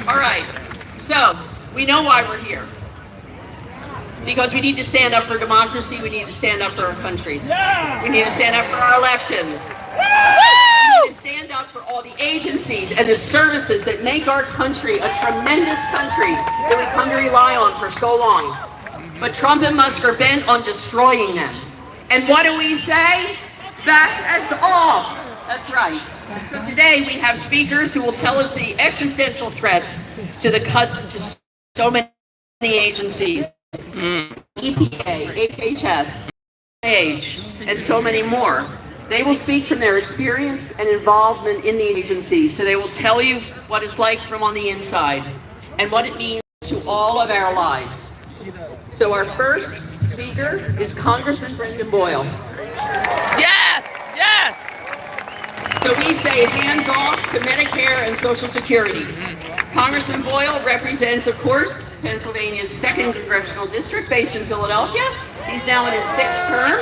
All right, so we know why we're here. Because we need to stand up for democracy, we need to stand up for our country. We need to stand up for our elections. We need to stand up for all the agencies and the services that make our country a tremendous country that we've come to rely on for so long. But Trump and Musk are bent on destroying them. And what do we say? That's off. That's right. So today we have speakers who will tell us the existential threats to the cuts to so many agencies. EPA, HHS, NIH, and so many more. They will speak from their experience and involvement in these agencies, so they will tell you what it's like from on the inside and what it means to all of our lives. So our first speaker is Congressman Brendan Boyle. Yes! Yes! So we say hands off to Medicare and Social Security. Congressman Boyle represents, of course, Pennsylvania's 2nd Congressional District based in Philadelphia. He's now in his 6th term.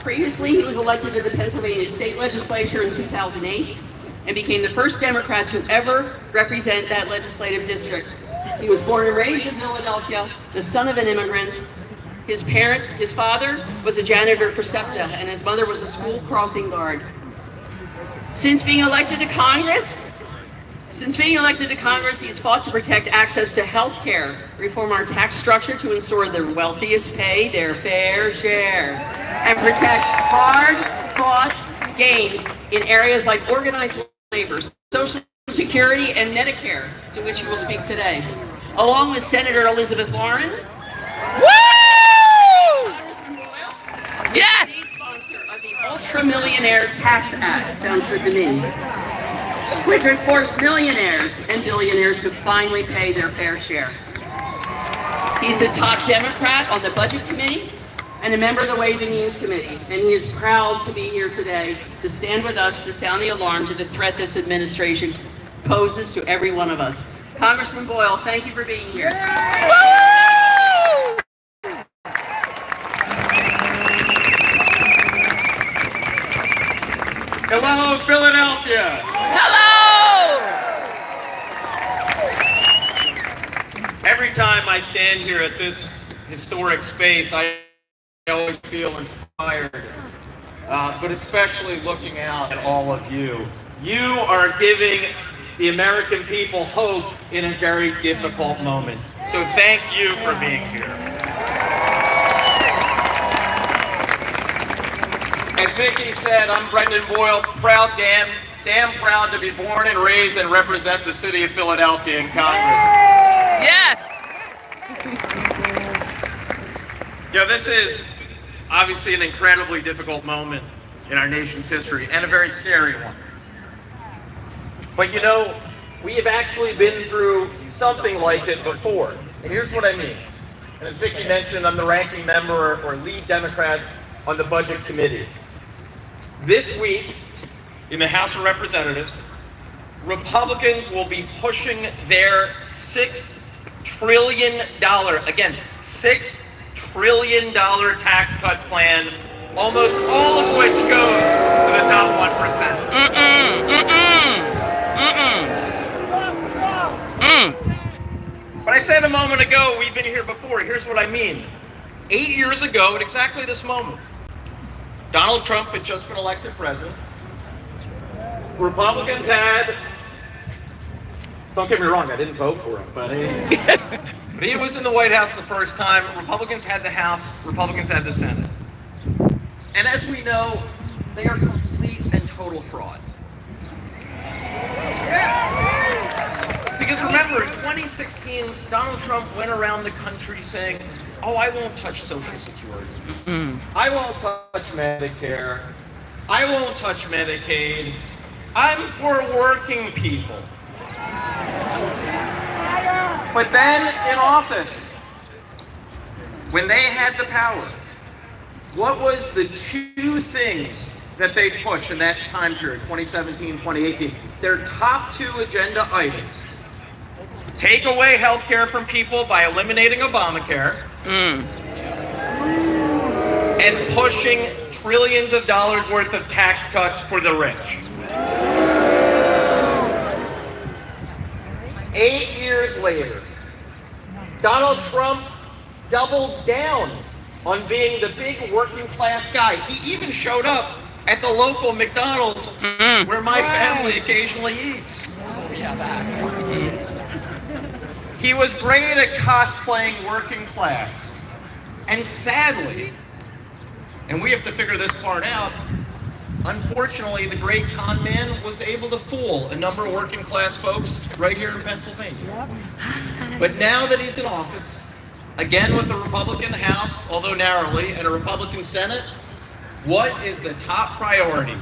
Previously, he was elected to the Pennsylvania State Legislature in 2008 and became the first Democrat to ever represent that legislative district. He was born and raised in Philadelphia, the son of an immigrant. His father was a janitor for SEPTA, and his mother was a school crossing guard. Since being elected to Congress, he has fought to protect access to health care, reform our tax structure to ensure the wealthiest pay their fair share, and protect hard-fought gains in areas like organized labor, Social Security, and Medicare, to which you will speak today, along with Senator Elizabeth Warren. Woo! Congressman Boyle, Yes! the sponsor of the Ultra-Millionaire Tax Act, sounds good to me, which would force millionaires and billionaires to finally pay their fair share. He's the top Democrat on the Budget Committee and a member of the Ways and Means Committee, and he is proud to be here today to stand with us to sound the alarm to the threat this administration poses to every one of us. Congressman Boyle, thank you for being here. Woo! Hello, Philadelphia! Hello! Every time I stand here at this historic space, I always feel inspired, but especially looking out at all of you. You are giving the American people hope in a very difficult moment. So thank you for being here. As Vicki said, I'm Brendan Boyle, damn proud to be born and raised and represent the city of Philadelphia in Congress. Yes! This is obviously an incredibly difficult moment in our nation's history and a very scary one. But we have actually been through something like it before. And here's what I mean. And as Vicki mentioned, I'm the ranking member or lead Democrat on the Budget Committee. This week, in the House of Representatives, Republicans will be pushing their $6 trillion, again, $6 trillion tax cut plan, almost all of which goes to the top 1%. But I said a moment ago, we've been here before. Here's what I mean. 8 years ago, at exactly this moment, Donald Trump had just been elected president. Republicans had, don't get me wrong, I didn't vote for him, but he was in the White House the first time. Republicans had the House, Republicans had the Senate. And as we know, they are complete and total frauds. Because remember, in 2016, Donald Trump went around the country saying, oh, I won't touch Social Security. I won't touch Medicare. I won't touch Medicaid. I'm for working people. But then in office, when they had the power, what was the two things that they pushed in that time period, 2017, 2018? Their top two agenda items. Take away health care from people by eliminating Obamacare. And pushing trillions of dollars worth of tax cuts for the rich. 8 years later, Donald Trump doubled down on being the big working class guy. He even showed up at the local McDonald's where my family occasionally eats. He was great at cosplaying working class. And sadly, and we have to figure this part out, unfortunately, the great con man was able to fool a number of working class folks right here in Pennsylvania. But now that he's in office, again with the Republican House, although narrowly, and a Republican Senate, what is the top priority?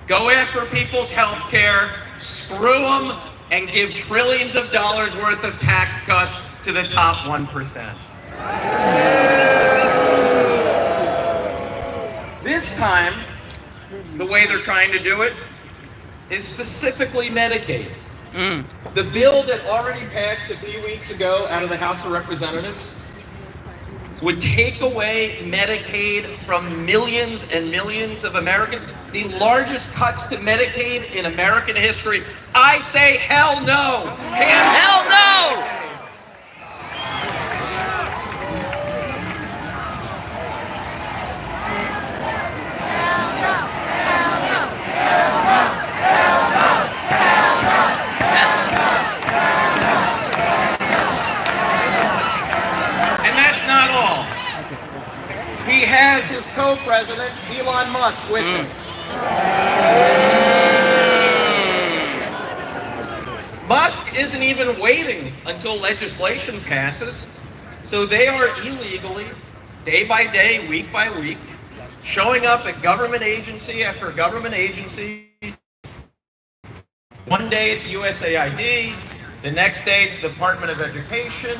Go after people's health care, screw them, and give trillions of dollars worth of tax cuts to the top 1%. This time, the way they're trying to do it is specifically Medicaid. The bill that already passed a few weeks ago out of the House of Representatives would take away Medicaid from millions and millions of Americans. The largest cuts to Medicaid in American history. I say hell no. Hell no. He has his co-president, Elon Musk, with him. Musk isn't even waiting until legislation passes, so they are illegally, day by day, week by week, showing up at government agency after government agency. One day it's USAID, the next day it's the Department of Education,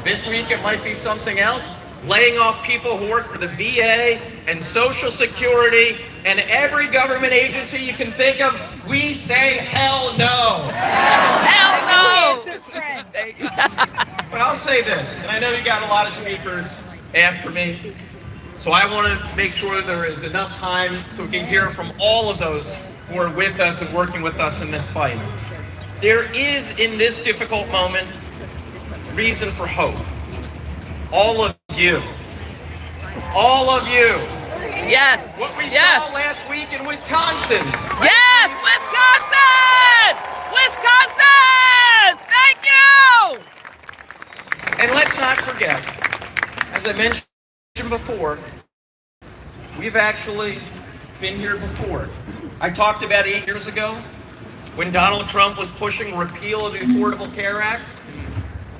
this week it might be something else. Laying off people who work for the VA and Social Security and every government agency you can think of. We say hell no. Hell no. But I'll say this, and I know you got a lot of speakers after me, so I want to make sure there is enough time so we can hear from all of those who are with us and working with us in this fight. There is, in this difficult moment, reason for hope. All of you. Yes. What we Yes. saw last week in Wisconsin. Yes, Wisconsin! Wisconsin! Thank you! And let's not forget, as I mentioned before, we've actually been here before. I talked about 8 years ago when Donald Trump was pushing repeal of the Affordable Care Act.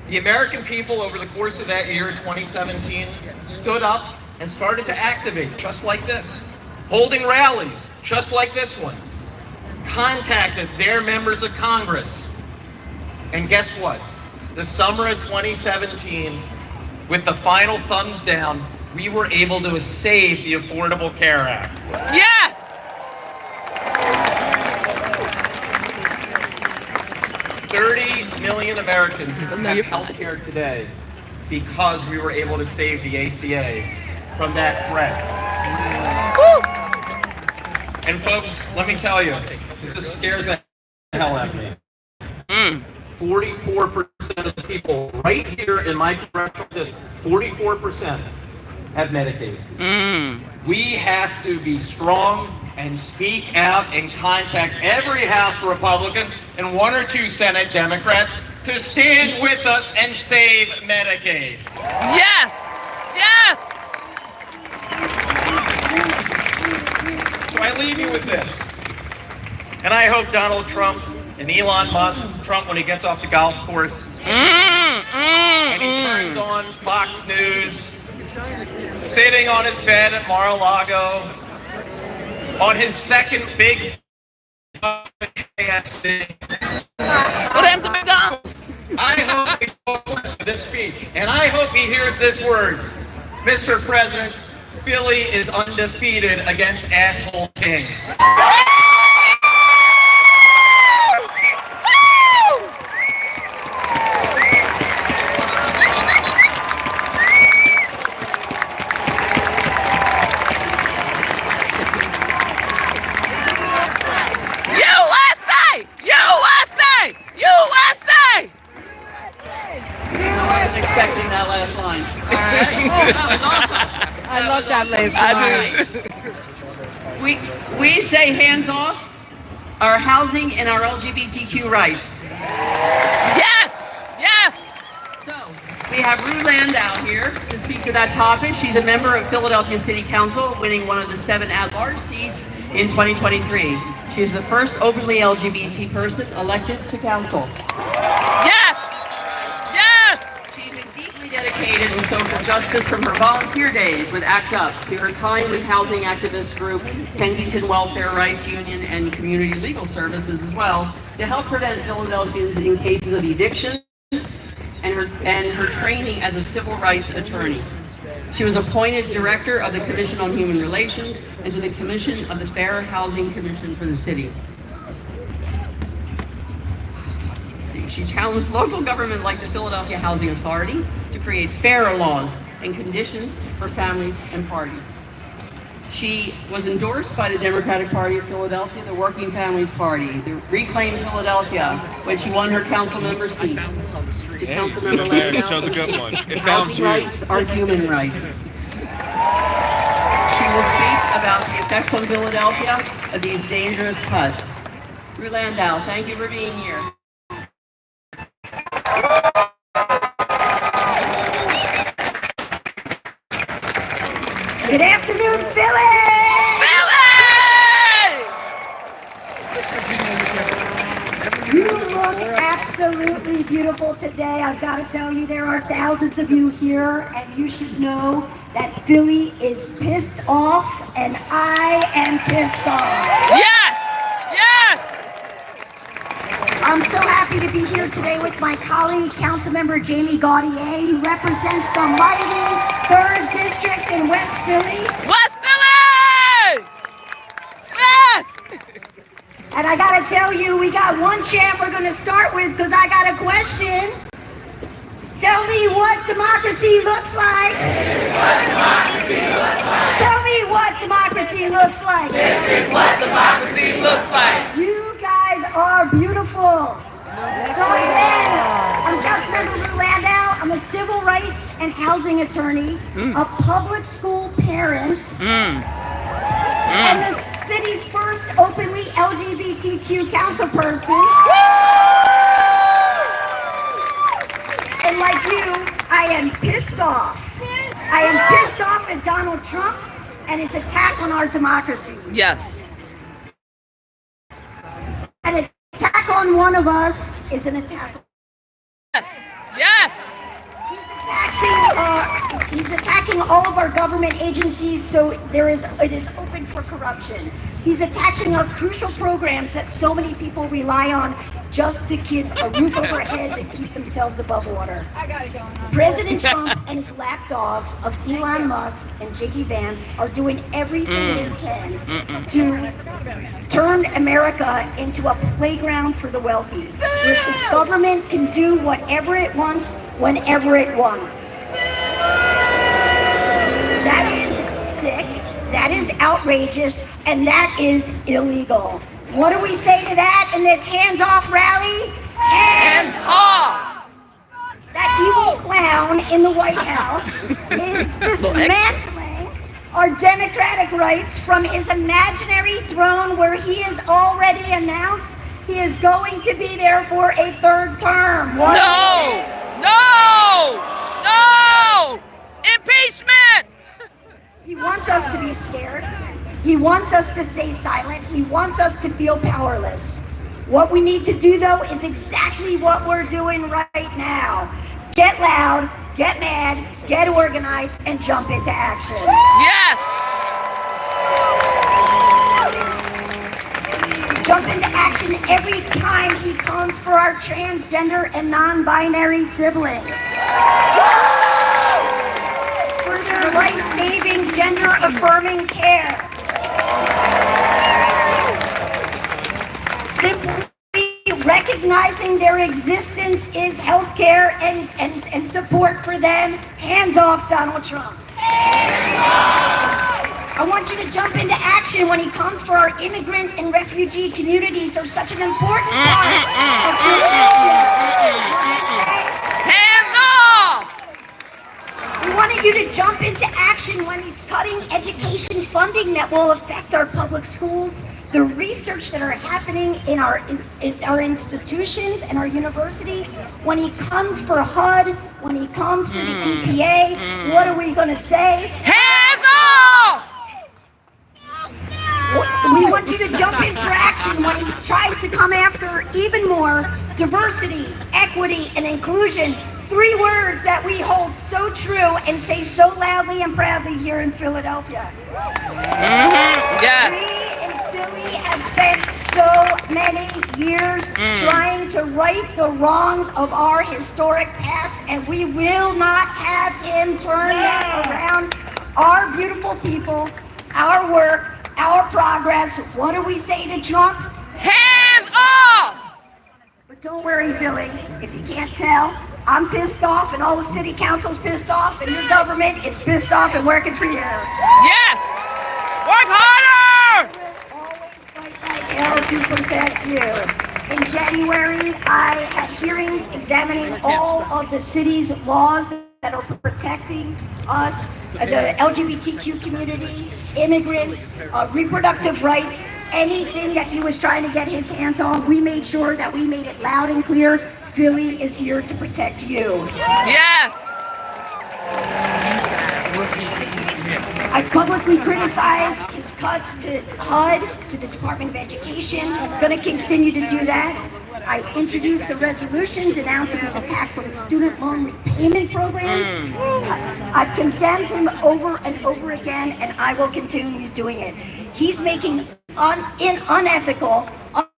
The American people over the course of that year, 2017, stood up and started to activate just like this, holding rallies just like this one, contacted their members of Congress. And guess what? The summer of 2017, with the final thumbs down, we were able to save the Affordable Care Act. Yes! 30 million Americans have health care today because we were able to save the ACA from that threat. And folks, let me tell you, this just scares the hell out of me. 44% of the people right here in my congressional district, 44% have Medicaid. We have to be strong and speak out and contact every House Republican and 1 or 2 Senate Democrats to stand with us and save Medicaid. Yes! Yes! So I leave you with this. And I hope Donald Trump and Elon Musk, Trump when he gets off the golf course, and he turns on Fox News, sitting on his bed at Mar-a-Lago, on his second big KFC. What happened to McDonald's? I hope he spoke this speech, and I hope he hears this words. Mr. President, Philly is undefeated against asshole kings. USA! USA! USA! wasn't expecting that last line. That was awesome. I love that last I line. do. We say hands off our housing and our LGBTQ rights. Yes! Yes! So we have Rue Landau here to speak to that topic. She's a member of Philadelphia City Council, winning one of the 7 at-large seats in 2023. She is the first openly LGBT person elected to council. Yes! Yes! She's been deeply dedicated with social justice from her volunteer days with ACT UP to her time with housing activist group Kensington Welfare Rights Union and Community Legal Services as well to help prevent Philadelphians in cases of eviction and her training as a civil rights attorney. She was appointed director of the Commission on Human Relations and to the Commission of the Fair Housing Commission for the city. She challenged local government like the Philadelphia Housing Authority to create fairer laws and conditions for families and parties. She was endorsed by the Democratic Party of Philadelphia, the Working Families Party, the Reclaim Philadelphia, when she won her council member seat. The council member You chose a good one. It found Housing you. rights are human rights. She will speak about the effects on Philadelphia of these dangerous cuts. Rue Landau, thank you for being here. Good afternoon, Philly! You look absolutely beautiful today. I've got to tell you, there are thousands of you here, and you should know that Philly is pissed off, and I am pissed off. Yes! Yes! I'm so happy to be here today with my colleague, Councilmember Jamie Gaudier, who represents the mighty 3rd District in West Philly. West Philly! Yes! And I gotta tell you, we got one chant we're gonna start with because I got a question. Tell me what democracy looks like. Tell me what democracy looks like. This is what democracy looks like. You guys are beautiful. So again, I'm Councilmember Rue Landau. I'm a civil rights and housing attorney, a public school parent, and the city's first openly LGBTQ council person. And like you, I am pissed off. I am pissed off at Donald Trump and his attack on our democracy. Yes. An attack on one of us is an attack. Yes. Yes. He's attacking all of our government agencies, so it is open for corruption. He's attacking our crucial programs that so many people rely on just to keep a roof over their heads and keep themselves above water. President Trump and his lapdogs of Elon Musk and J.D. Vance are doing everything they can to turn America into a playground for the wealthy, where the government can do whatever it wants, whenever it wants. That is sick, that is outrageous, and that is illegal. What do we say to that in this hands-off rally? Hands off! That evil clown in the White House is dismantling our democratic rights from his imaginary throne where he has already announced he is going to be there for a 3rd term. What do we say? No! No! Impeachment! He wants us to be scared. He wants us to stay silent. He wants us to feel powerless. What we need to do, though, is exactly what we're doing right now. Get loud, get mad, get organized, and jump into action. Yes! Jump into action every time he comes for our transgender and non-binary siblings. For their life-saving, gender-affirming care. Simply recognizing their existence is healthcare and support for them. Hands off Donald Trump. I want you to jump into action when he comes for our immigrant and refugee communities are such an important part of Philadelphia. Hands off! funding that will affect our public schools, the research that are happening in our institutions and our university. When he comes for HUD, when he comes for the EPA, what are we going to say? Hands off! We want you to jump in for action when he tries to come after even more diversity, equity, and inclusion. 3 words that we hold so true and say so loudly and proudly here in Philadelphia. Yes. We in Philly have spent so many years trying to right the wrongs of our historic past, and we will not have him turn that around. Our beautiful people, our work, our progress. What do we say to Trump? Hands off! But don't worry, Billy. If you can't tell, I'm pissed off, and all of City Council's pissed off, and your government is pissed off and working for you. Yes! Work harder! We'll always fight like hell to protect you. In January, I had hearings examining all of the city's laws that are protecting us, the LGBTQ community, immigrants, reproductive rights, anything that he was trying to get his hands on. We made sure that we made it loud and clear. Philly is here to protect you. Yes! I publicly criticized his cuts to HUD, to the Department of Education. I'm going to continue to do that. I introduced a resolution denouncing his attacks on student loan repayment programs. I've condemned him over and over again, and I will continue doing it. He's making unethical,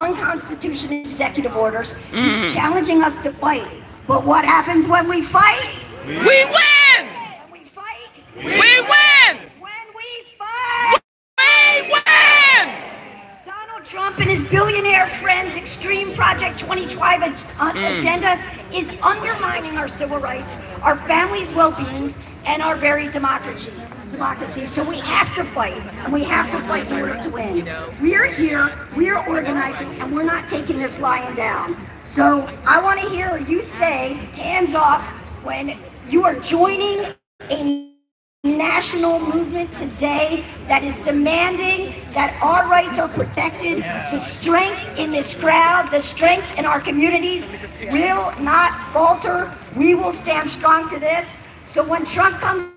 unconstitutional executive orders. He's challenging us to fight. But what happens when we fight? We win! When we fight? We win! When we fight? We win! Donald Trump and his billionaire friends' extreme Project 2025 agenda is undermining our civil rights, our families' well-beings, and our very democracy. So we have to fight, and we have to fight in order to win. We're here, we're organizing, and we're not taking this lying down. So I want to hear you say, hands off, when you are joining a national movement today that is demanding that our rights are protected. The strength in this crowd, the strength in our communities will not falter. We will stand strong to this. So when Trump comes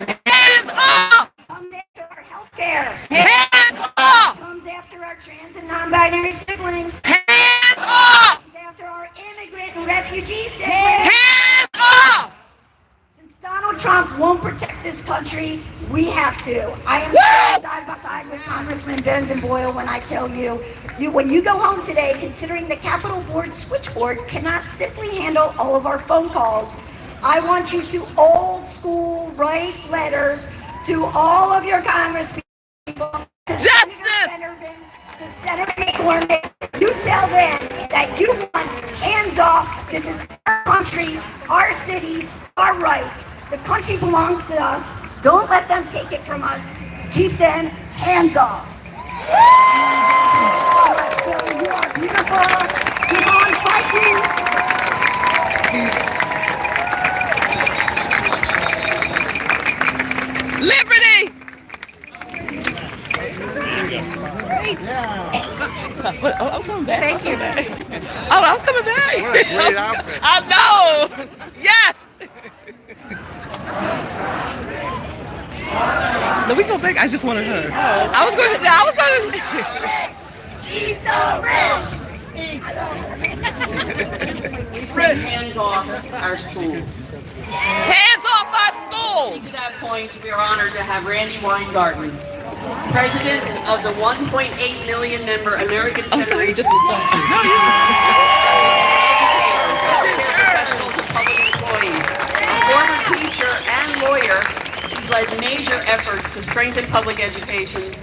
Hands off! after our health care, Hands off! comes after our trans and non-binary siblings, Hands off! comes after our immigrant and refugee siblings. Hands off! Since Donald Trump won't protect this country, we have to. I am standing side by side with Congressman Brendan Boyle when I tell you, when you go home today, considering the Capitol Board switchboard cannot simply handle all of our phone calls, I want you to old school write letters to all of your congresspeople, to Senator McCormick. You tell them that you want hands off. This is our country, our city, our rights. The country belongs to us. Don't let them take it from us. Keep them hands off. You are beautiful. Keep on fighting. Liberty! I was coming back. Thank you. Oh, I was coming back. Great outfit. I know. Yes. No, we go back. I just wanted her. I was going. Eat the rich. Hands off our schools. Hands off my school. To that point, we are honored to have Randy Weingarten, president of the 1.8 million member American Federation of Professionals and Public Employees. A former teacher and lawyer, she's led major efforts to strengthen public education,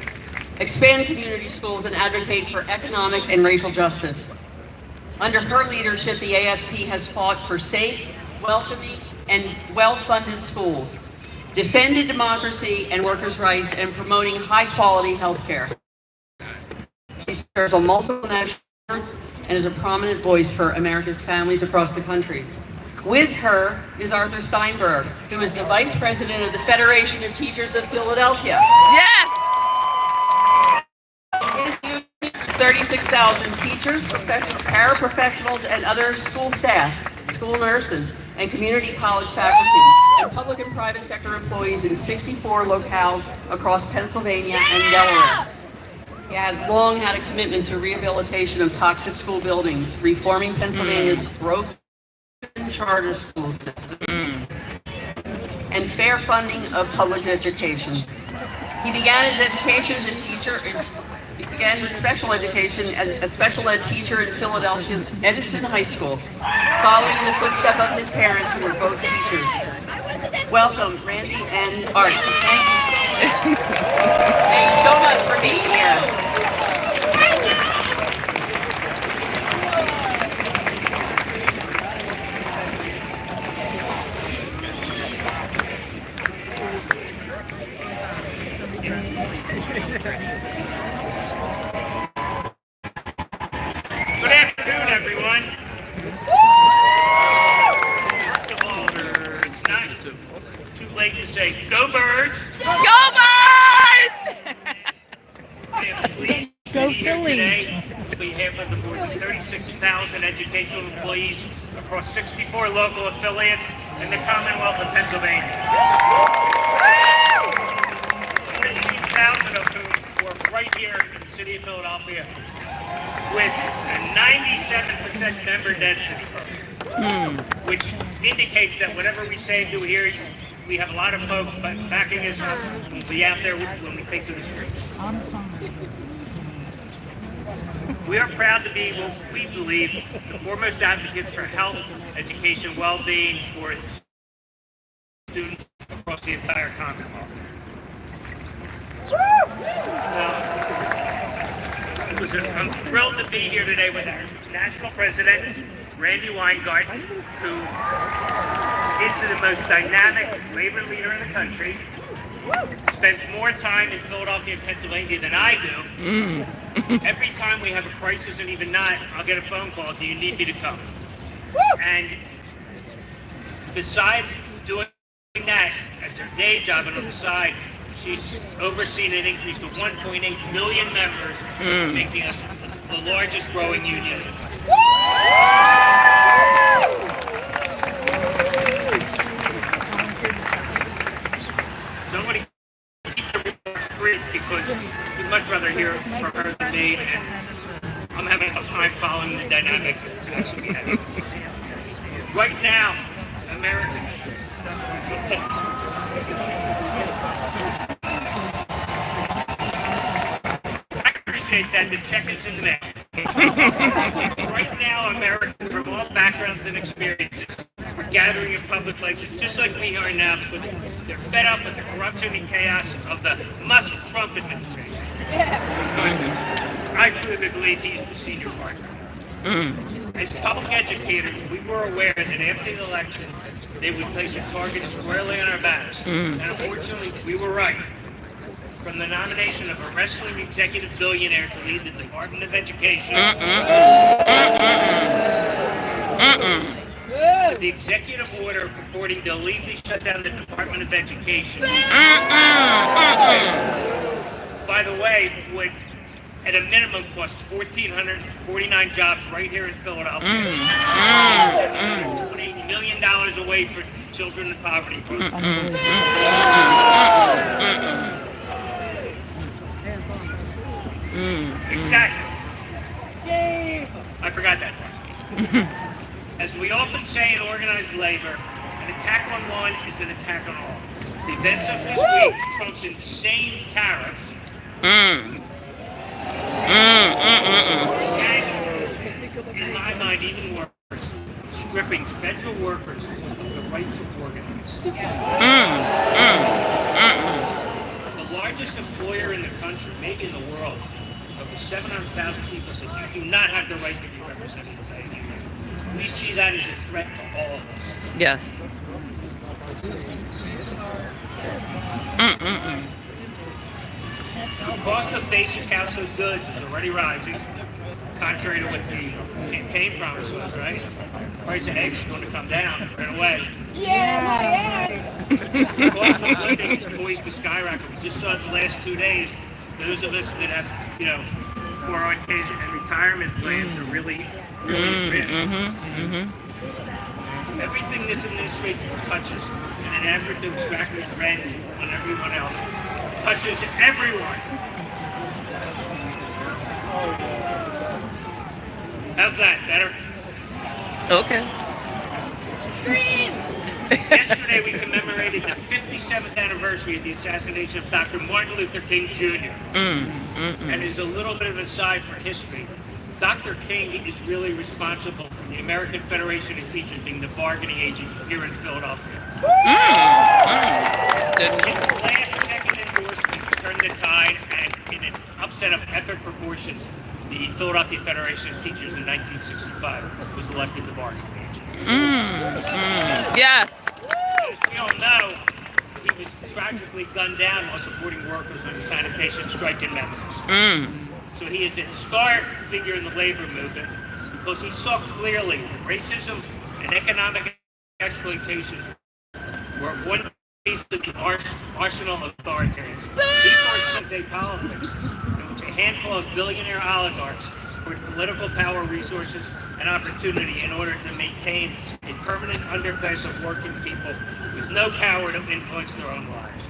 expand community schools, and advocate for economic and racial justice. Under her leadership, the AFT has fought for safe, welcoming, and well-funded schools, defended democracy and workers' rights, and promoting high-quality health care. She serves on multiple national boards and is a prominent voice for America's families across the country. With her is Arthur Steinberg, who is the Vice President of the Federation of Teachers of Philadelphia. Yes. 36,000 teachers, paraprofessionals, and other school staff, school nurses, and community college faculty, and public and private sector employees in 64 locales across Pennsylvania and Delaware. He has long had a commitment to rehabilitation of toxic school buildings, reforming Pennsylvania's broken charter school system, and fair funding of public education. He began his education as a teacher. He began his special education as a special ed teacher in Philadelphia's Edison High School, following in the footsteps of his parents, who were both teachers. Welcome, Randy and Art. Thank you. Thank you so much for being here. Good afternoon, everyone. First of all, it's not too late to say, go Birds! Go Birds! I am pleased to be here today on behalf of the more than 36,000 educational employees across 64 local affiliates in the Commonwealth of Pennsylvania. 15,000 of whom work right here in the city of Philadelphia, with a 97% member density, which indicates that whatever we say and do here, we have a lot of folks backing us up and we'll be out there when we take to the streets. We are proud to be what we believe the foremost advocates for health, education, well-being for students across the entire Commonwealth. I'm thrilled to be here today with our national president, Randy Weingart, who is the most dynamic labor leader in the country, spends more time in Philadelphia and Pennsylvania than I do. Every time we have a crisis, and even not, I'll get a phone call, do you need me to come? And besides doing that as their day job and on the side, she's overseen an increase to 1.8 million members, making us the largest growing union in the country. So I'm going to keep the remarks brief because we'd much rather hear from her than me, and I'm having a time following the dynamic that's we have. Right now, Americans. That the check is in the mail. Right now, Americans from all backgrounds and experiences are gathering in public places, just like we are now, because they're fed up with the corruption and chaos of the Musk-Trump administration. I truly believe he is the senior partner. As public educators, we were aware that after the election, they would place a target squarely on our backs. And unfortunately, we were right. From the nomination of a wrestling executive billionaire to lead the Department of Education, the executive order purporting to illegally shut down the Department of Education, by the way, would at a minimum cost 1,449 jobs right here in Philadelphia, $728 million away for children in poverty. Exactly. I forgot that part. As we often say in organized labor, an attack on one is an attack on all. The events of this week, Trump's insane tariffs, and in my mind, even worse, stripping federal workers of the right to organize. The largest employer in the country, maybe in the world, over 700,000 people said you do not have the right to be represented today. We see that as a threat to all of us. Yes. The cost of basic household goods is already rising. contrary to what the campaign promise was, right? Price of eggs is going to come down right away. The cost of living is poised to skyrocket. We just saw it the last 2 days. Those of us that have, 401ks and retirement plans are really at risk. Everything this administration touches in an effort to extract revenge on everyone else touches everyone. How's that? Better? Okay. Yesterday we commemorated the 57th anniversary of the assassination of Dr. Martin Luther King Jr. And as a little bit of an aside for history, Dr. King is really responsible for the American Federation of Teachers being the bargaining agent here in Philadelphia. His last-second endorsement turned the tide, and in an upset of epic proportions, the Philadelphia Federation of Teachers in 1965 was elected the bargaining agent. Yes. As we all know, he was tragically gunned down while supporting workers on the sanitation strike in Memphis. So he is a historic figure in the labor movement because he saw clearly that racism and economic exploitation were one piece of the arsenal of authoritarians. He foresaw day politics in which a handful of billionaire oligarchs with political power, resources, and opportunity in order to maintain a permanent underclass of working people with no power to influence their own lives.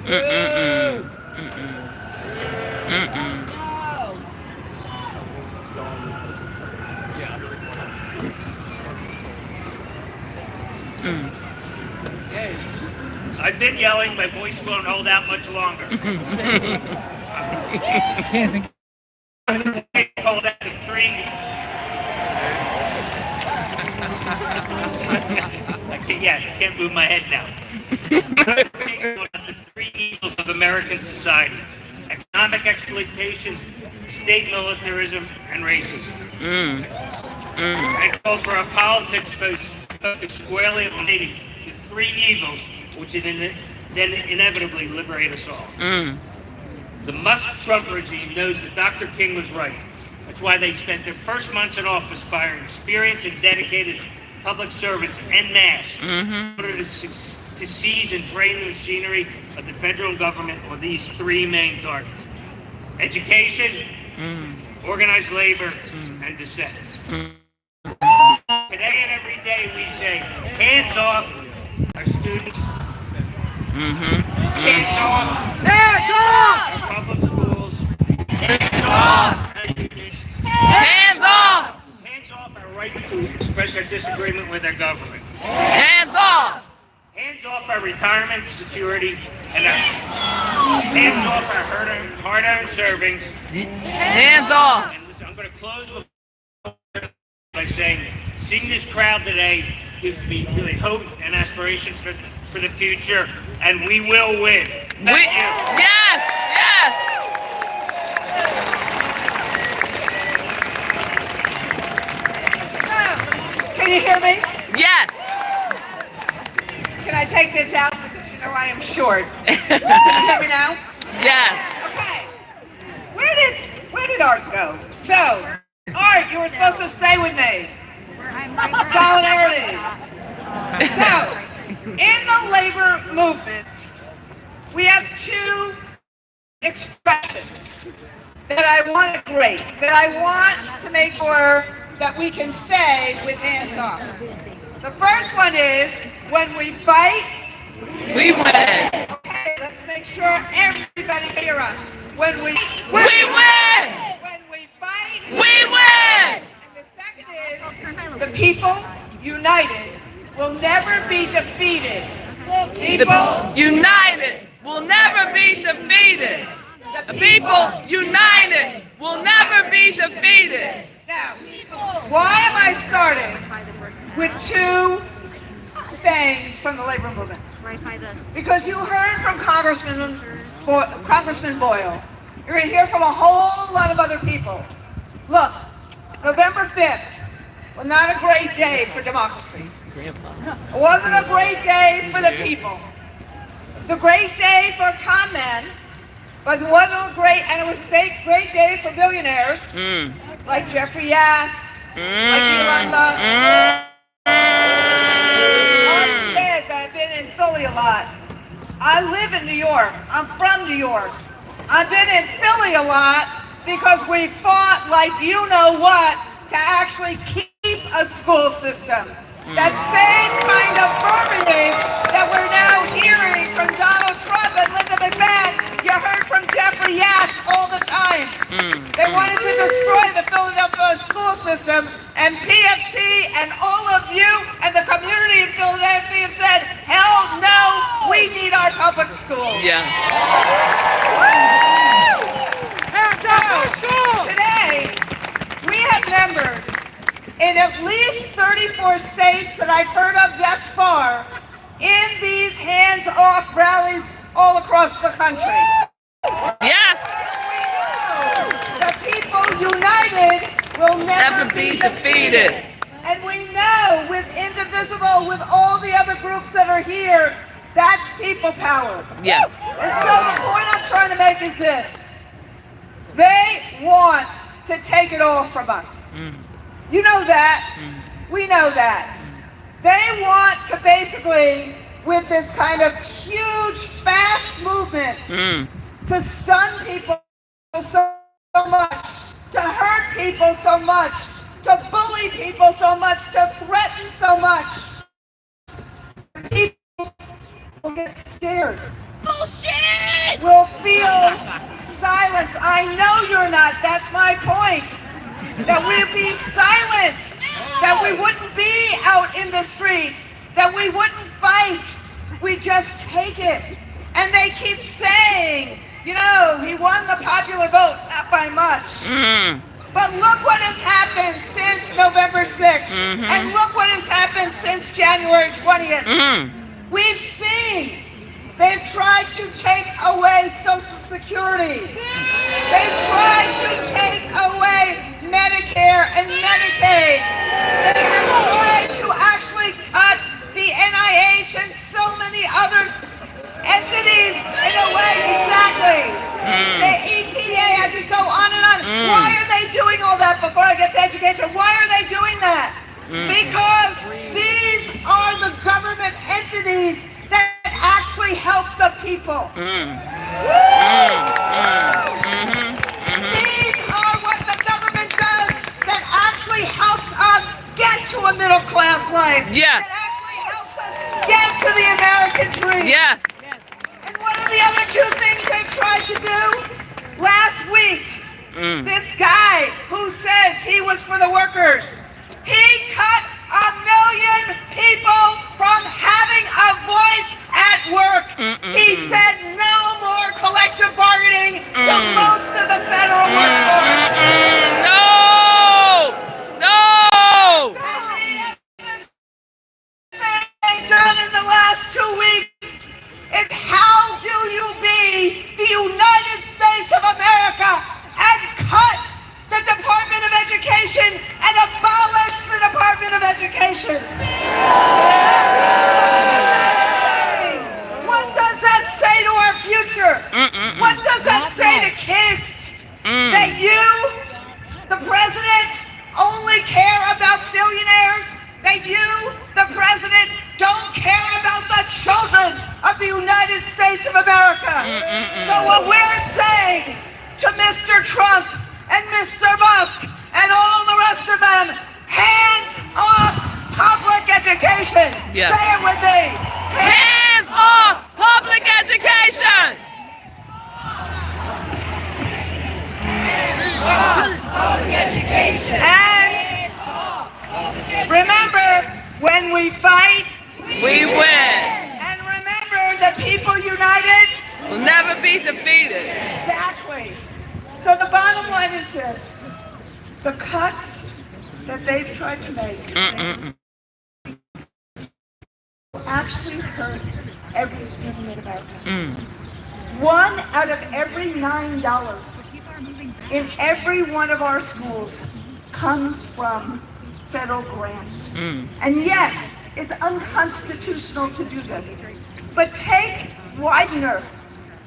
I've been yelling, my voice won't hold out much longer. I called out the three. I can't move my head now. The three evils of American society: economic exploitation, state militarism, and racism. I call for a politics focused squarely on eliminating the three evils, which then inevitably liberate us all. The Musk-Trump regime knows that Dr. King was right. That's why they spent their first months in office firing experienced and dedicated public servants en masse in order to seize and train the machinery of the federal government on these three main targets: education, organized labor, and dissent. Today and every day we say, hands off our students, hands off our public schools, hands off our unions, Hands off! hands off our right to express our disagreement with our government, Hands off! hands off our retirement security, and hands off our hard-earned savings. Hands off! And listen, I'm going to close with by saying, seeing this crowd today gives me really hope and aspiration for the future, and we will win. Thank you. Yes! Yes! Can you hear me? Yes! Can I take this out because you know I am short? Can you hear me now? Yes! Okay. Where did Art go? So, Art, you were supposed to stay with me. Solidarity. So, in the labor movement, we have two expressions that I want to grade, that I want to make sure that we can say with hands off. The first one is, when we fight, We win! okay, let's make sure everybody hear us. When we We win! When we fight, We win! and the second is, the people united will never be defeated. The united will never be defeated. The people united will never be defeated. Now, why am I starting with two sayings from the labor movement? Right by this. Because you heard from Congressman Boyle. You're going to hear from a whole lot of other people. Look, November 5th was not a great day for democracy. It wasn't a great day for the people. It was a great day for con men, but it wasn't a great, and it was a great day for billionaires. like Jeffrey Yass, like Elon Musk. I've said that I've been in Philly a lot. I live in New York. I'm from New York. I've been in Philly a lot because we fought like you know what to actually keep a school system. That same kind of verbiage that we're now hearing from Donald Trump and Linda McMahon, you heard from Jeffrey Yass all the time. They wanted to destroy the Philadelphia school system, and PFT and all of you and the community in Philadelphia said, hell no, we need our public schools. Yeah. So, today, we have members in at least 34 states that I've heard of thus far in these hands-off rallies all across the country. Yes. The people united will never be defeated. And we know with Indivisible, with all the other groups that are here, that's people power. Yes. And so the point I'm trying to make is this. They want to take it all from us. You know that. We know that. They want to basically, with this kind of huge, fast movement, to stun people so much, to hurt people so much, to bully people so much, to threaten so much. People will get scared. Bullshit! Will feel silence. I know you're not. That's my point. That we'd be silent. That we wouldn't be out in the streets. That we wouldn't fight. We just take it. And they keep saying, you know, he won the popular vote, not by much. But look what has happened since November 6th. And look what has happened since January 20th. We've seen they've tried to take away Social Security. They've tried to take away Medicare and Medicaid. They have tried to actually cut the NIH and so many other entities in a way. Exactly. The EPA, I could go on and on. Why are they doing all that before I get to education? Why are they doing that? Because these are the government entities that actually help the people. These are what the government does that actually helps us get to a middle class life. Yes. That actually helps us get to the American dream. Yes. And what are the other two things they tried to do? Last week, this guy who says he was for the workers, he cut 1 million people from having a voice at work. He said no more collective bargaining to most of the federal workforce. No! No! And the other thing done in the last 2 weeks is how do you be the United States of America and cut the Department of Education and abolish the Department of Education? What does that say to our future? What does that say to kids? That you, the president, only care about billionaires? That you, the president, don't care about the children of the United States of America? So what we're saying to Mr. Trump and Mr. Musk and all the rest of them, hands off public education. Yes. Say it with me. Hands off public education! Public education. And remember, when we fight, We win. and remember that people united. We'll never be defeated. Exactly. So the bottom line is this. The cuts that they've tried to make actually hurt every student in America. 1 out of every $9 in every one of our schools comes from federal grants. And yes, it's unconstitutional to do this. But take Widener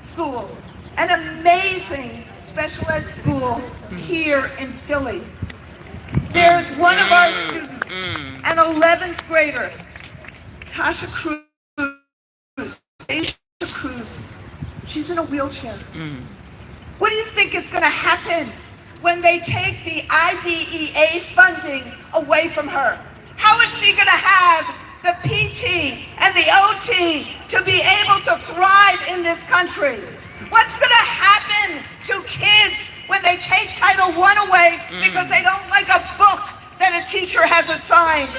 School, an amazing special ed school here in Philly. There's one of our students, an 11th grader, Tasha Cruz, Aisha Cruz. She's in a wheelchair. What do you think is going to happen when they take the IDEA funding away from her? How is she going to have the PT and the OT to be able to thrive in this country? What's going to happen to kids when they take Title I away because they don't like a book that a teacher has assigned?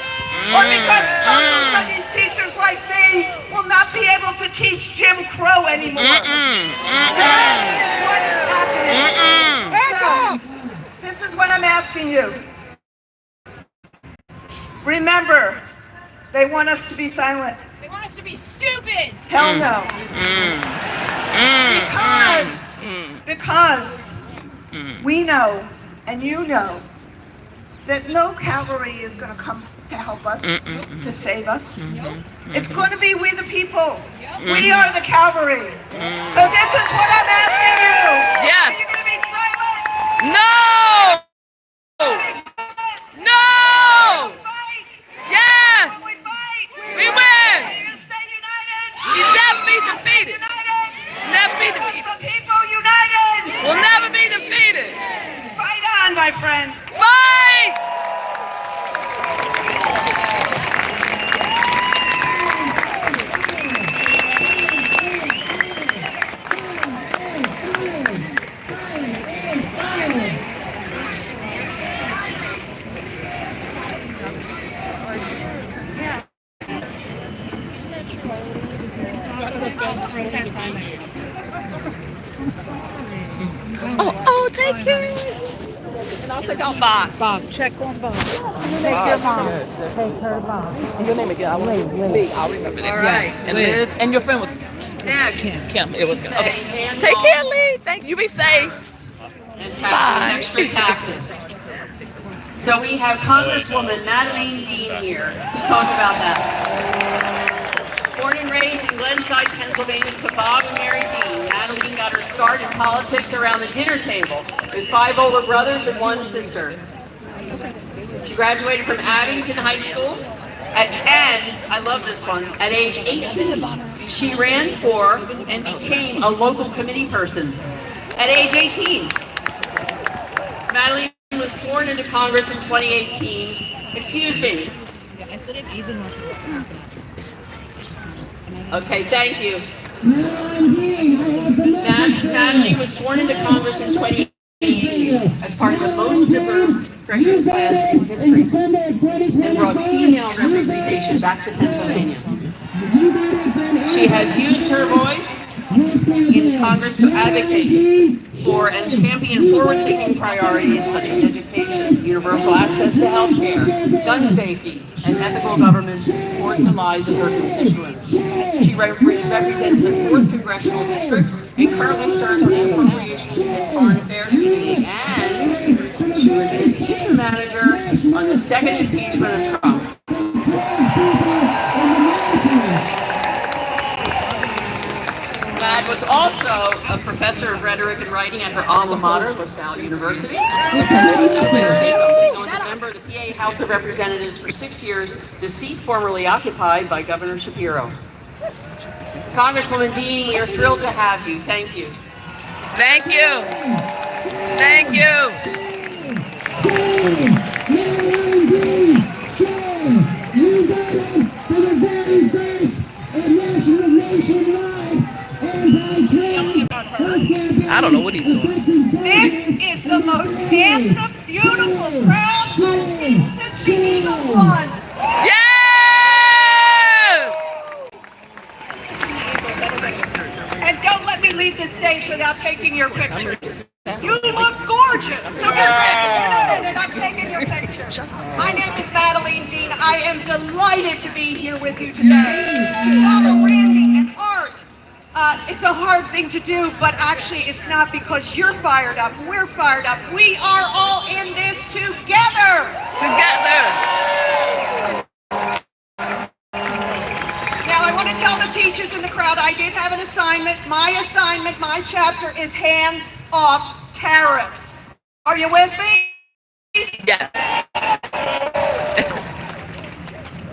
Or because social studies teachers like me will not be able to teach Jim Crow anymore? That is what is happening. So, this is what I'm asking you. Remember, they want us to be silent. They want us to be stupid. Hell no. Because we know, and you know, that no cavalry is going to come to help us, to save us. It's going to be we the people. We are the cavalry. So this is what I'm asking you. Yes. Are you going to be silent? No! No! Fight. Yes! We fight. We win! Are you going to stay united? We never be defeated. United. Never be defeated. The people united. We'll never be defeated. Fight on, my friend. Fight! Oh, take care. And I'll take out Bob. Check on Bob. Take your mom. Take her mom. And your name again? Lee. I'll remember that. All right. And Liz. And your friend was Next. Kim. It was Kim. Say Okay. hands Take off care, Lee. Thank you. Be safe. and Bye. extra taxes. So we have Congresswoman Madeline Dean here to talk about that. Born and raised in Glenside, Pennsylvania to Bob and Mary Dean, Madeline got her start in politics around the dinner table with 5 older brothers and 1 sister. She graduated from Abington High School, and I love this one, at age 18, she ran for and became a local committee person. At age 18, Madeline was sworn into Congress in 2018. Excuse me. Okay, thank you. Madeline was sworn into Congress in 2018 as part of the most diverse freshman class in history and brought female representation back to Pennsylvania. She has used her voice in Congress to advocate for and champion forward-thinking priorities such as education, universal access to health care, gun safety, and ethical government to support the lives of her constituents. She represents the 4th Congressional District and currently serves on the Appropriations and Foreign Affairs Committee, and she was an impeachment manager on the 2nd impeachment of Trump. Mad was also a professor of rhetoric and writing at her alma mater, LaSalle University. She was a member of the PA House of Representatives for 6 years, the seat formerly occupied by Governor Shapiro. Congresswoman Dean, we are thrilled to have you. Thank you. Thank you. Thank you. I don't know what he's doing. This is the most handsome, beautiful crowd I've seen since the Eagles won. Yes! And don't let me leave this stage without taking your pictures. You look gorgeous. So you're and I'm taking your picture. My name is Madeline Dean. I am delighted to be here with you today. To follow Randy and Art. It's a hard thing to do, but actually it's not, because you're fired up. We're fired up. We are all in this together. Together. Now I want to tell the teachers in the crowd I did have an assignment. My chapter is hands off tariffs. Are you with me? Yes.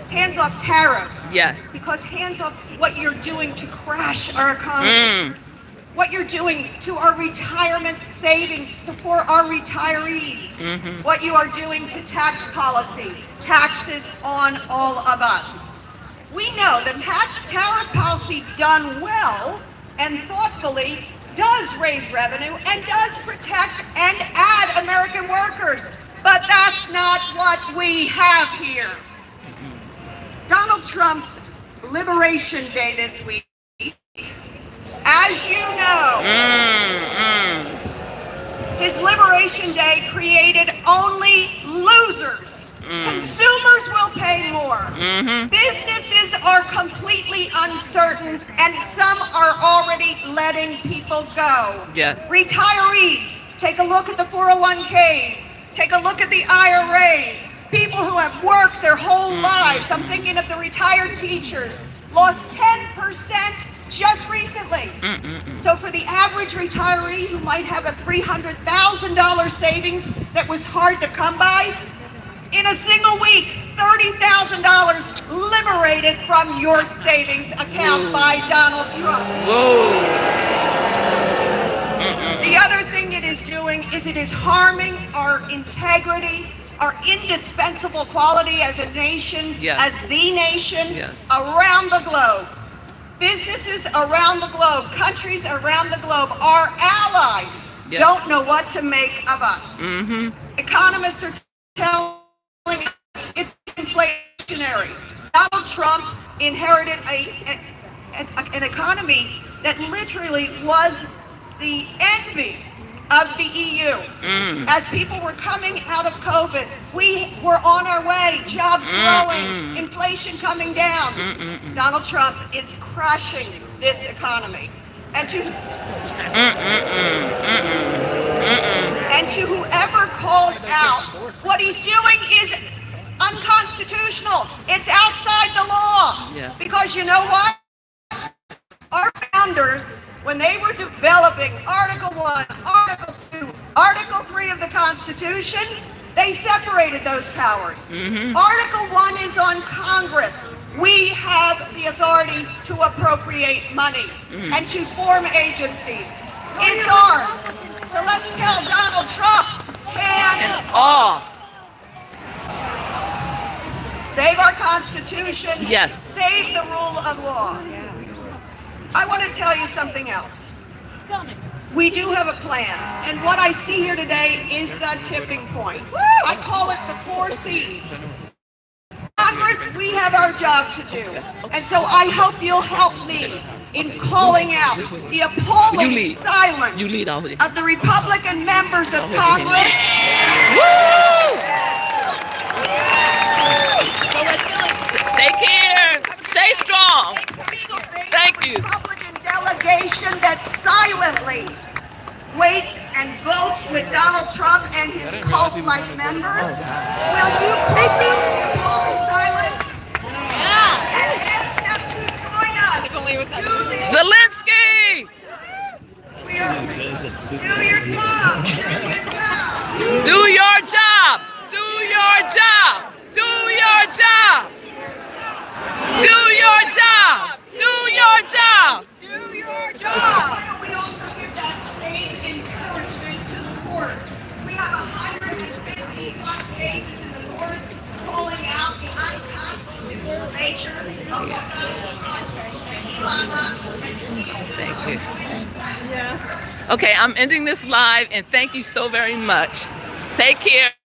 Hands off tariffs. Yes. Because hands off what you're doing to crash our economy. What you're doing to our retirement savings for our retirees. What you are doing to tax policy. Taxes on all of us. We know the tariff policy done well and thoughtfully does raise revenue and does protect and add American workers. But that's not what we have here. Donald Trump's Liberation Day this week, as you know, his Liberation Day created only losers. Consumers will pay more. Businesses are completely uncertain, and some are already letting people go. Yes. Retirees, take a look at the 401ks. Take a look at the IRAs. People who have worked their whole lives. I'm thinking of the retired teachers. Lost 10% just recently. So for the average retiree who might have a $300,000 savings that was hard to come by, in a single week, $30,000 liberated from your savings account by Donald Trump. The other thing it is doing is it is harming our integrity, our indispensable quality as a nation, as the nation around the globe. Businesses around the globe, countries around the globe, our allies don't know what to make of us. Economists are telling us it's inflationary. Donald Trump inherited an economy that literally was the envy of the EU. As people were coming out of COVID, we were on our way, jobs growing, inflation coming down. Donald Trump is crashing this economy. And to whoever called out, what he's doing is unconstitutional. It's outside the law. Because you know what? Our founders, when they were developing Article 1, Article 2, Article 3 of the Constitution, they separated those powers. Article 1 is on Congress. We have the authority to appropriate money and to form agencies. It's ours. So let's tell Donald Trump, hands off. Save our Constitution. Save the rule of law. I want to tell you something else. We do have a plan, and what I see here today is the tipping point. I call it the 4 C's. Congress, we have our job to do, and so I hope you'll help me in calling out the appalling silence of the Republican members of Congress. Stay here. Stay strong. Thank you. Republican delegation that silently waits and votes with Donald Trump and his cult-like members. Will you take this appalling silence? And ask them to join us. Zelensky! Do your job. Do your job. Do your job. Do your job. Do your job. Do your job. Do your job. Why don't we also give that same encouragement to the courts? We have 150 plus cases in the courts calling out the unconstitutional nature of what Donald Trump and Thank you. Okay, I'm ending this live, and thank you so very much. Take care.